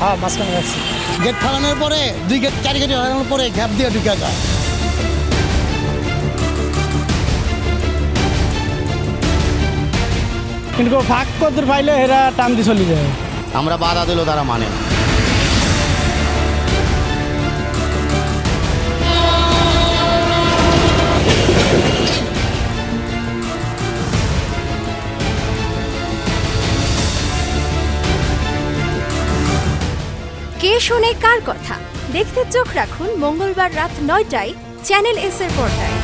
হ্যাঁ মাঝখানে রাখছি। গেট ফালানোর পরে 2 গেট 4 গেট লাগানোর পরে গ্যাপ দিয়ে ঢুকে যায়। কিন্তু ফাঁক কদ্দুর পাইলে এরা টান দিয়ে চলে যায়। আমরা বাধা দিলেও তারা মানে না। কে শোনে কার কথা দেখতে চোখ রাখুন মঙ্গলবার রাত 9টায় চ্যানেল এস এর পর্দায়।